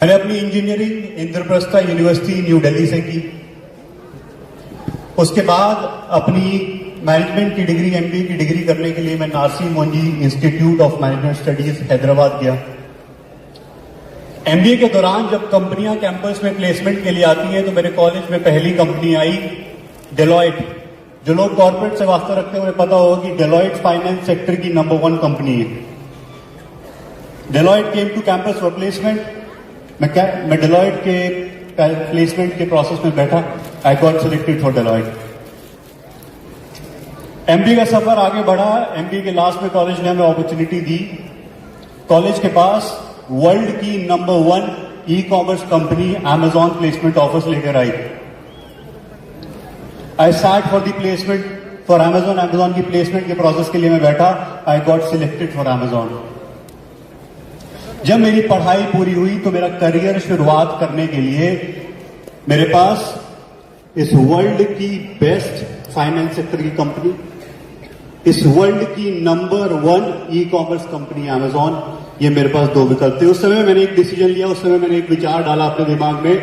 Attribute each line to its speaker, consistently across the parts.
Speaker 1: मैंने अपनी engineering Indraprastha university new Delhi से की। उसके बाद अपनी मैनेजमेंट की डिग्री एमबीए की डिग्री करने के लिए मैं Narsee Monjee institute of management studies Hyderabad गया। एमबीए के दौरान जब कंपनियां कैंपस में प्लेसमेंट के लिए आती हैं तो मेरे कॉलेज में पहली कंपनी आई डेलॉयट। जो लोग कॉर्पोरेट से वास्ता रखते हैं उन्हें पता होगा कि डेलॉयट फाइनेंस सेक्टर की नंबर 1 कंपनी है। Deloitte came to campus for placement. मैं डेलॉयट के प्लेसमेंट के प्रोसेस में बैठा। I got selected for Deloitte. MBA का सफर आगे बढ़ा। एमबीए के लास्ट में कॉलेज ने हमें अपॉर्चुनिटी दी। कॉलेज के पास वर्ल्ड की number 1 e commerce company Amazon placement offers लेकर आई। I sat for the placement for Amazon की प्लेसमेंट के प्रोसेस के लिए मैं बैठा। I got selected for Amazon। जब मेरी पढ़ाई पूरी हुई तो मेरा करियर शुरुआत करने के लिए मेरे पास इस वर्ल्ड की बेस्ट फाइनेंस सेक्टर की कंपनी, इस वर्ल्ड की number 1 e commerce company Amazon, ये मेरे पास 2 विकल्प थे। उस समय मैंने एक डिसीजन लिया। उस समय मैंने एक विचार डाला अपने दिमाग में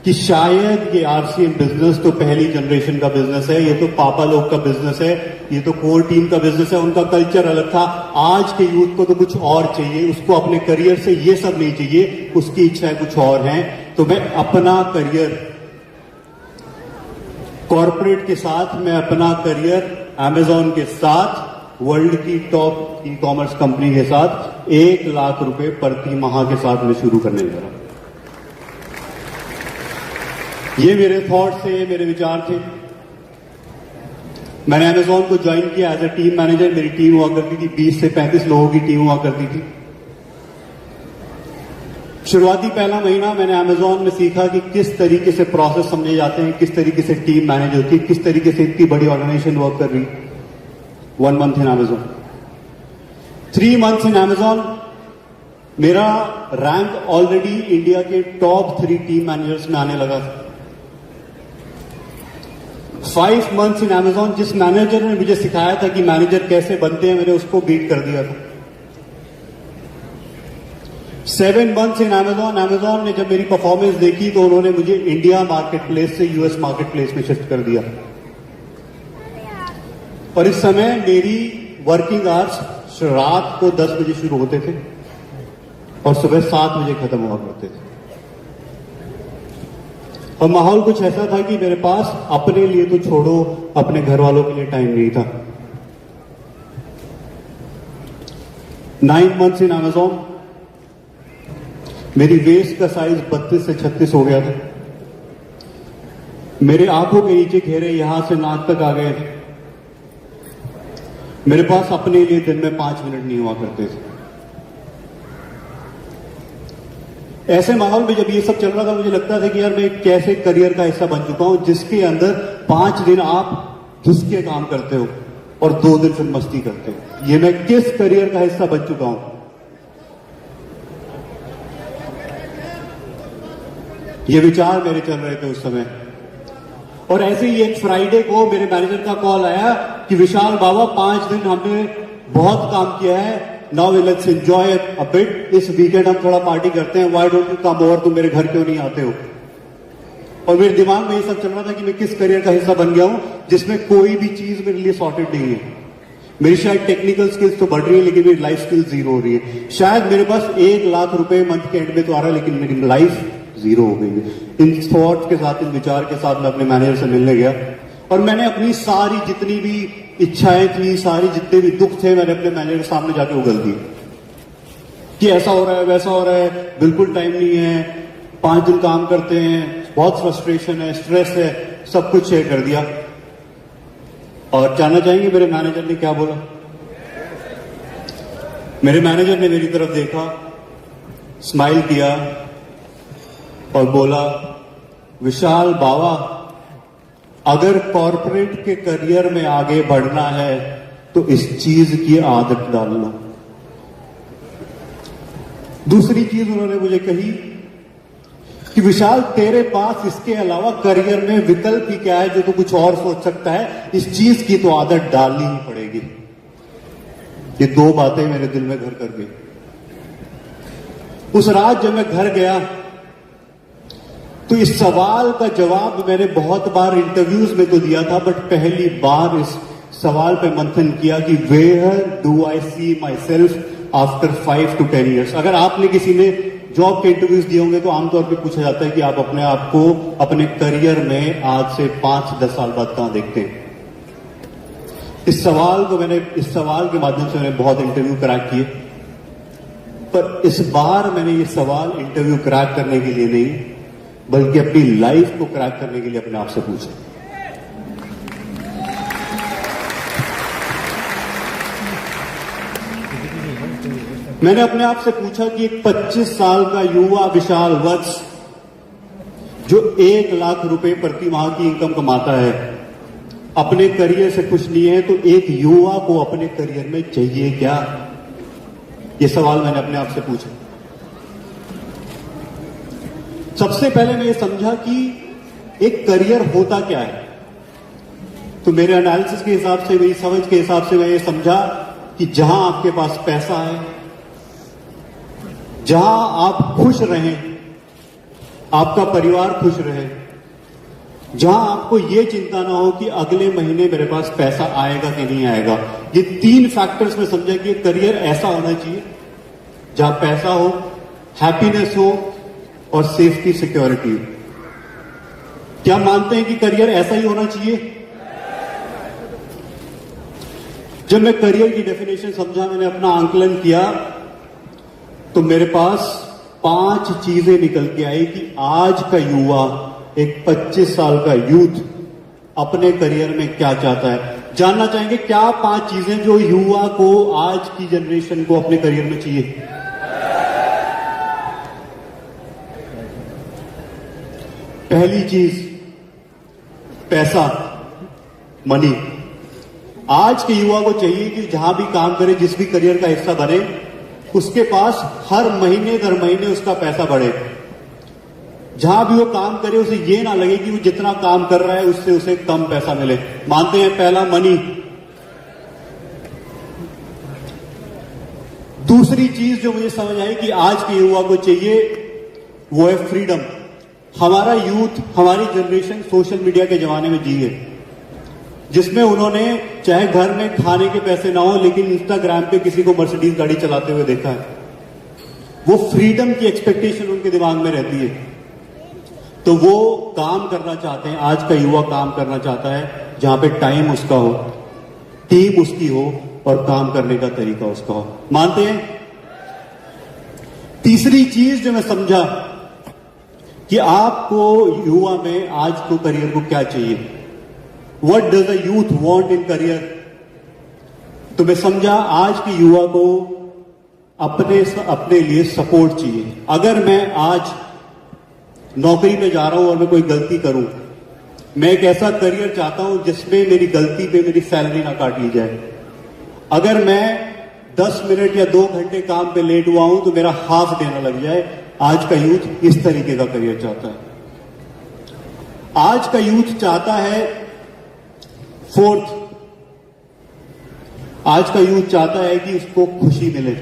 Speaker 1: कि शायद ये आरसीएम बिजनेस तो पहली जनरेशन का बिजनेस है, ये तो पापा लोग का बिजनेस है, ये तो कोर टीम का बिजनेस है। उनका कल्चर अलग था। आज के यूथ को तो कुछ और चाहिए। उसको अपने करियर से ये सब नहीं चाहिए, उसकी इच्छाएं कुछ और हैं। तो मैं अपना करियर कॉर्पोरेट के साथ, मैं अपना करियर Amazon के साथ, वर्ल्ड की टॉप ई कॉमर्स कंपनी के साथ 1 लाख रुपए प्रति माह के साथ मैं शुरू करने लगा। ये मेरे थॉट थे, मेरे विचार थे। मैंने Amazon को ज्वाइन किया एज ए टीम मैनेजर। मेरी टीम हुआ करती थी 20 से 35 लोगों की टीम हुआ करती थी। शुरुआती पहला महीना मैंने Amazon में सीखा कि किस तरीके से प्रोसेस समझे जाते हैं, किस तरीके से टीम मैनेज होती है, किस तरीके से इतनी बड़ी ऑर्गेनाइजेशन वर्क कर रही। 1 month इन Amazon, 3 months इन Amazon, मेरा रैंक ऑलरेडी इंडिया के टॉप 3 टीम मैनेजर्स में आने लगा था। 5 months इन Amazon, जिस मैनेजर ने मुझे सिखाया था कि मैनेजर कैसे बनते हैं, मैंने उसको बीट कर दिया था। 7 months इन Amazon ने जब मेरी परफॉर्मेंस देखी तो उन्होंने मुझे इंडिया मार्केट प्लेस से यूएस मार्केट प्लेस में शिफ्ट कर दिया। और इस समय मेरी वर्किंग आवर्स रात को 10 बजे शुरू होते थे और सुबह 7 बजे खत्म हुआ करते थे। और माहौल कुछ ऐसा था कि मेरे पास अपने लिए तो छोड़ो, अपने घर वालों के लिए टाइम नहीं था। 9 months इन Amazon, मेरी वेस्ट का साइज 32 से 36 हो गया था। मेरे आंखों के नीचे घेरे यहां से नाक तक आ गए थे। मेरे पास अपने लिए दिन में 5 मिनट नहीं हुआ करते थे। ऐसे माहौल में जब ये सब चल रहा था, मुझे लगता था कि यार मैं कैसे करियर का हिस्सा बन चुका हूं जिसके अंदर 5 दिन आप घिस के काम करते हो और 2 दिन फिर मस्ती करते हो। ये मैं किस करियर का हिस्सा बन चुका हूं। ये विचार मेरे चल रहे थे उस समय। और ऐसे ही एक फ्राइडे को मेरे मैनेजर का कॉल आया कि विशाल बाबा, 5 दिन हमने बहुत काम किया है, now let's enjoy a bit. इस वीकेंड हम थोड़ा पार्टी करते हैं, why don't you come over, तुम मेरे घर क्यों नहीं आते हो। और मेरे दिमाग में ये सब चल रहा था कि मैं किस करियर का हिस्सा बन गया हूं जिसमें कोई भी चीज मेरे लिए सॉर्टेड नहीं है। मेरी शायद टेक्निकल स्किल्स तो बढ़ रही है लेकिन मेरी लाइफ स्किल्स 0 हो रही है। शायद मेरे पास 1 लाख रुपए मंथ के एंड में तो आ रहा है लेकिन मेरी लाइफ 0 हो गई है। इन थॉट के साथ, इन विचार के साथ मैं अपने मैनेजर से मिलने गया और मैंने अपनी सारी जितनी भी इच्छाएं थी, सारी जितने भी दुख थे, मैंने अपने मैनेजर के सामने जाके उगल दिए कि ऐसा हो रहा है, वैसा हो रहा है, बिल्कुल टाइम नहीं है, 5 दिन काम करते हैं, बहुत फ्रस्ट्रेशन है, स्ट्रेस है, सब कुछ शेयर कर दिया। और जानना चाहेंगे मेरे मैनेजर ने क्या बोला? मेरे मैनेजर ने मेरी तरफ देखा, स्माइल किया और बोला, विशाल बाबा, अगर कॉर्पोरेट के करियर में आगे बढ़ना है तो इस चीज की आदत डालना। दूसरी चीज उन्होंने मुझे कही कि विशाल, तेरे पास इसके अलावा करियर में विकल्प ही क्या है जो तू कुछ और सोच सकता है, इस चीज की तो आदत डालनी ही पड़ेगी। ये 2 बातें मेरे दिल में घर कर गई। उस रात जब मैं घर गया तो इस सवाल का जवाब मैंने बहुत बार इंटरव्यूज में तो दिया था, बट पहली बार इस सवाल पे मंथन किया कि where do I see myself after 5 to 10 years। अगर आपने किसी ने जॉब के इंटरव्यूज दिए होंगे तो आमतौर पे पूछा जाता है कि आप अपने आप को अपने करियर में आज से 5-10 साल बाद कहां देखते हैं। इस सवाल के माध्यम से मैंने बहुत इंटरव्यू क्रैक किए, पर इस बार मैंने ये सवाल इंटरव्यू क्रैक करने के लिए नहीं, बल्कि अपनी लाइफ को क्रैक करने के लिए अपने आप से पूछा। मैंने अपने आप से पूछा कि एक 25 साल का युवा विशाल वत्स जो 1 लाख रुपए प्रति माह की इनकम कमाता है, अपने करियर से खुश नहीं है, तो एक युवा को अपने करियर में चाहिए क्या? यह सवाल मैंने अपने आप से पूछा। सबसे पहले मैं ये समझा कि एक करियर होता क्या है। तो मेरे एनालिसिस के हिसाब से, मेरी समझ के हिसाब से मैं ये समझा कि जहां आपके पास पैसा है, जहां आप खुश रहें, आपका परिवार खुश रहे, जहां आपको यह चिंता ना हो कि अगले महीने मेरे पास पैसा आएगा कि नहीं आएगा। ये 3 फैक्टर्स में समझा कि करियर ऐसा होना चाहिए जहां पैसा हो, हैप्पीनेस हो और सेफ्टी सिक्योरिटी। क्या मानते हैं कि करियर ऐसा ही होना चाहिए? जब मैं करियर की डेफिनेशन समझा, मैंने अपना आंकलन किया, तो मेरे पास 5 चीजें निकल के आई कि आज का युवा, एक 25 साल का यूथ अपने करियर में क्या चाहता है। जानना चाहेंगे क्या 5 चीजें जो युवा को, आज की जनरेशन को अपने करियर में चाहिए? पहली चीज, पैसा, मनी। आज के युवा को चाहिए कि जहां भी काम करे, जिस भी करियर का हिस्सा बने, उसके पास हर महीने दर महीने उसका पैसा बढ़े। जहां भी वो काम करे उसे ये ना लगे कि वो जितना काम कर रहा है उससे उसे कम पैसा मिले। मानते हैं पहला मनी। दूसरी चीज जो मुझे समझ आई कि आज के युवा को चाहिए वो है फ्रीडम। हमारा यूथ, हमारी जनरेशन सोशल मीडिया के जमाने में जी है, जिसमें उन्होंने चाहे घर में खाने के पैसे ना हो लेकिन इंस्टाग्राम पे किसी को मर्सिडीज गाड़ी चलाते हुए देखा है। वो फ्रीडम की एक्सपेक्टेशन उनके दिमाग में रहती है, तो वो काम करना चाहते हैं। आज का युवा काम करना चाहता है जहां पे टाइम उसका हो, टीम उसकी हो और काम करने का तरीका उसका हो। मानते हैं? तीसरी चीज जो मैं समझा कि आपको युवा में आज को करियर को क्या चाहिए, What does a youth want in career? तो मैं समझा आज के युवा को अपने लिए सपोर्ट चाहिए। अगर मैं आज नौकरी पे जा रहा हूं और मैं कोई गलती करूं, मैं एक ऐसा करियर चाहता हूं जिसमें मेरी गलती पे मेरी सैलरी ना काट ली जाए। अगर मैं 10 मिनट या 2 घंटे काम पे लेट हुआ हूं तो मेरा हाफ देना लग जाए। आज का यूथ इस तरीके का करियर चाहता है। आज का यूथ चाहता है, फोर्थ, आज का यूथ चाहता है कि उसको खुशी मिले।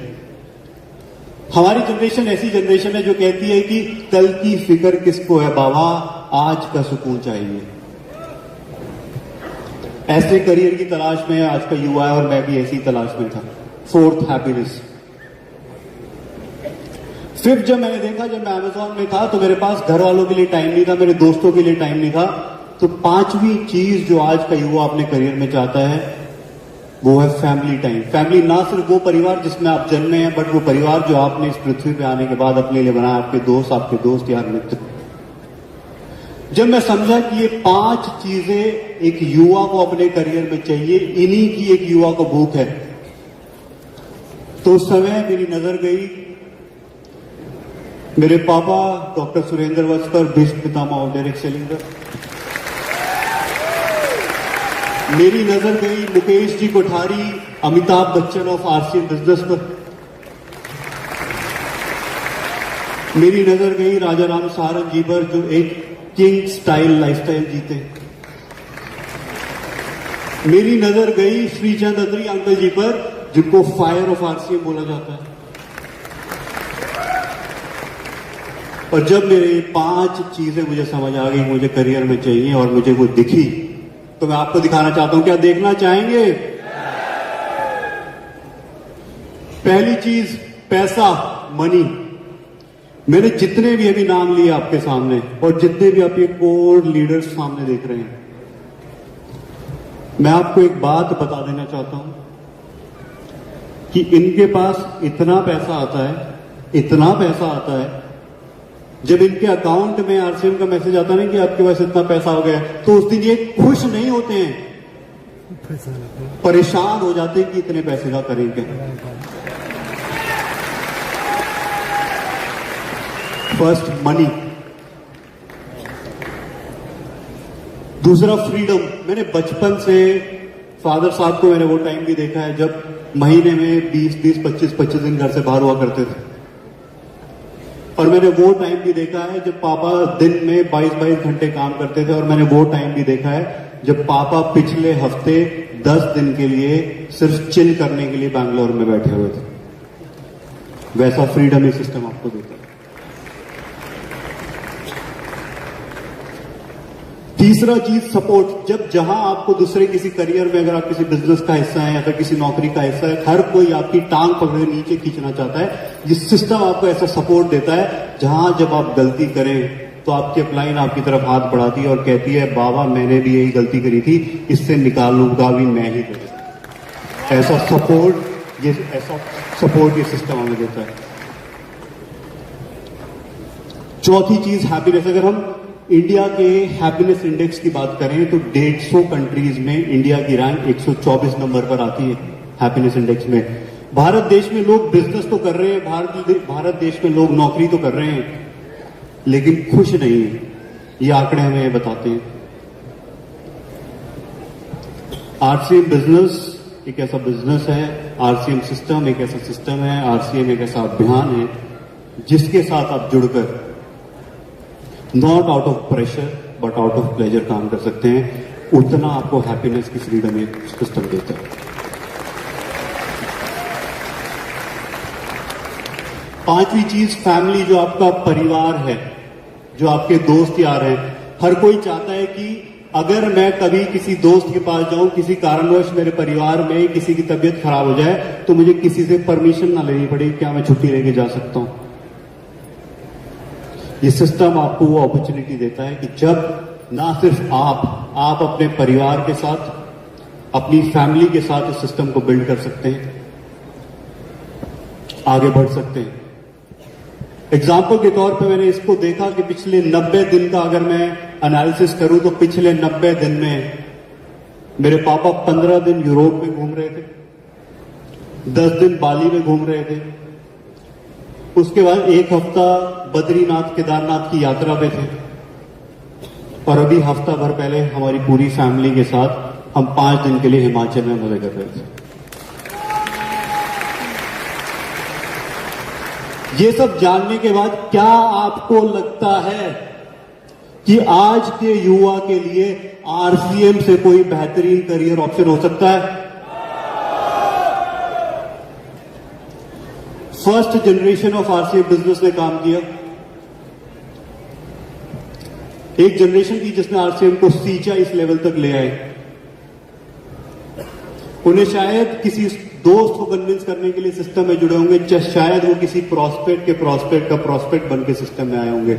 Speaker 1: हमारी जनरेशन ऐसी जनरेशन है जो कहती है कि कल की फिक्र किसको है बाबा, आज का सुकून चाहिए। ऐसे करियर की तलाश में आज का युवा है और मैं भी ऐसी तलाश में था। Fourth, happiness. फिफ्थ, जब मैंने देखा, जब मैं अमेज़न में था तो मेरे पास घर वालों के लिए टाइम नहीं था, मेरे दोस्तों के लिए टाइम नहीं था। तो 5वीं चीज जो आज का युवा अपने करियर में चाहता है वो है फैमिली टाइम। फैमिली ना सिर्फ वो परिवार जिसमें आप जन्मे हैं, बट वो परिवार जो आपने इस पृथ्वी पे आने के बाद अपने लिए बनाया, आपके दोस्त यार मित्र। जब मैं समझा कि ये 5 चीजें एक युवा को अपने करियर में चाहिए, इन्हीं की एक युवा को भूख है, तो उस समय मेरी नजर गई मेरे पापा डॉक्टर सुरेंद्र वत्स पर, भीष्म पितामह और डेरेक सेलिंगर। मेरी नजर गई Mukesh ji Kothari, Amitabh Bachchan of RCM business पर। मेरी नजर गई राजा राम सारंग जी पर जो एक किंग स्टाइल लाइफस्टाइल जीते। मेरी नजर गई श्रीचंद अत्री अंकल जी पर जिनको फायर ऑफ आरसीएम बोला जाता है। और जब मेरे 5 चीजें मुझे समझ आ गई मुझे करियर में चाहिए और मुझे वो दिखी, तो मैं आपको दिखाना चाहता हूं। क्या देखना चाहेंगे? पहली चीज, पैसा, मनी। मैंने जितने भी अभी नाम लिए आपके सामने और जितने भी आप ये कोर लीडर्स सामने देख रहे हैं, मैं आपको एक बात बता देना चाहता हूं कि इनके पास इतना पैसा आता है, इतना पैसा आता है, जब इनके अकाउंट में आरसीएम का मैसेज आता है ना कि आपके पास इतना पैसा हो गया, तो उस दिन ये खुश नहीं होते हैं, परेशान हो जाते हैं कि इतने पैसे का करेंगे। First, money. दूसरा, फ्रीडम। मैंने बचपन से फादर साहब को मैंने वो टाइम भी देखा है जब महीने में 20-20, 25-25 दिन घर से बाहर हुआ करते थे, और मैंने वो टाइम भी देखा है जब पापा दिन में 22-22 घंटे काम करते थे, और मैंने वो टाइम भी देखा है जब पापा पिछले हफ्ते 10 दिन के लिए सिर्फ चिल करने के लिए बैंगलोर में बैठे हुए थे। वैसा फ्रीडम ही सिस्टम आपको देता है। तीसरा चीज, सपोर्ट। जब जहां आपको दूसरे किसी करियर में, अगर आप किसी बिजनेस का हिस्सा है या फिर किसी नौकरी का हिस्सा है, हर कोई आपकी टांग पकड़ के नीचे खींचना चाहता है। ये सिस्टम आपको ऐसा सपोर्ट देता है जहां जब आप गलती करें तो आपकी अपलाइन आपकी तरफ हाथ बढ़ाती है और कहती है, बाबा मैंने भी यही गलती करी थी, इससे निकालूंगा भी मैं ही। ऐसा सपोर्ट ये सिस्टम हमें देता है। चौथी चीज, हैप्पीनेस। अगर हम इंडिया के हैप्पीनेस इंडेक्स की बात करें तो 150 कंट्रीज में इंडिया की रैंक 124 नंबर पर आती है हैप्पीनेस इंडेक्स में। भारत देश में लोग बिजनेस तो कर रहे हैं, भारत देश में लोग नौकरी तो कर रहे हैं, लेकिन खुश नहीं है। ये आंकड़े हमें ये बताते हैं। आरसीएम बिजनेस एक ऐसा बिजनेस है, आरसीएम सिस्टम एक ऐसा सिस्टम है, आरसीएम एक ऐसा अभियान है जिसके साथ आप जुड़कर not out of pressure but out of pleasure काम कर सकते हैं। उतना आपको हैप्पीनेस की फ्रीडम एक सिस्टम देता है। 5वीं चीज, फैमिली। जो आपका परिवार है, जो आपके दोस्त यार हैं, हर कोई चाहता है कि अगर मैं कभी किसी दोस्त के पास जाऊं, किसी कारणवश मेरे परिवार में किसी की तबीयत खराब हो जाए, तो मुझे किसी से परमिशन ना लेनी पड़े, क्या मैं छुट्टी लेके जा सकता हूं। ये सिस्टम आपको वो अपॉर्चुनिटी देता है कि जब ना सिर्फ आप अपने परिवार के साथ, अपनी फैमिली के साथ इस सिस्टम को बिल्ड कर सकते हैं, आगे बढ़ सकते हैं। एग्जाम्पल के तौर पे मैंने इसको देखा कि पिछले 90 दिन का अगर मैं एनालिसिस करूं तो पिछले 90 दिन में मेरे पापा 15 दिन यूरोप में घूम रहे थे, 10 दिन बाली में घूम रहे थे, उसके बाद 1 हफ्ता बद्रीनाथ केदारनाथ की यात्रा पे थे, और अभी हफ्ता भर पहले हमारी पूरी फैमिली के साथ हम 5 दिन के लिए हिमाचल में मजे कर रहे थे। ये सब जानने के बाद क्या आपको लगता है कि आज के युवा के लिए आरसीएम से कोई बेहतरीन करियर ऑप्शन हो सकता है? First generation of RCM business ने काम किया। एक जनरेशन थी जिसने आरसीएम को सींचा, इस लेवल तक ले आए। उन्हें शायद किसी दोस्त को कन्विंस करने के लिए सिस्टम में जुड़े होंगे, शायद वो किसी प्रॉस्पेक्ट के प्रॉस्पेक्ट का प्रॉस्पेक्ट बन के सिस्टम में आए होंगे,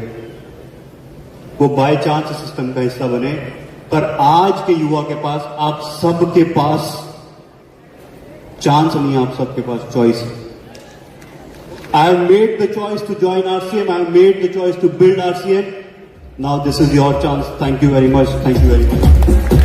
Speaker 1: वो बाय चांस सिस्टम का हिस्सा बने। पर आज के युवा के पास, आप सबके पास चांस नहीं, आप सबके पास चॉइस है। I have made the choice to join RCM. I have made the choice to build RCM. Now this is your chance. Thank you very much. Thank you very much.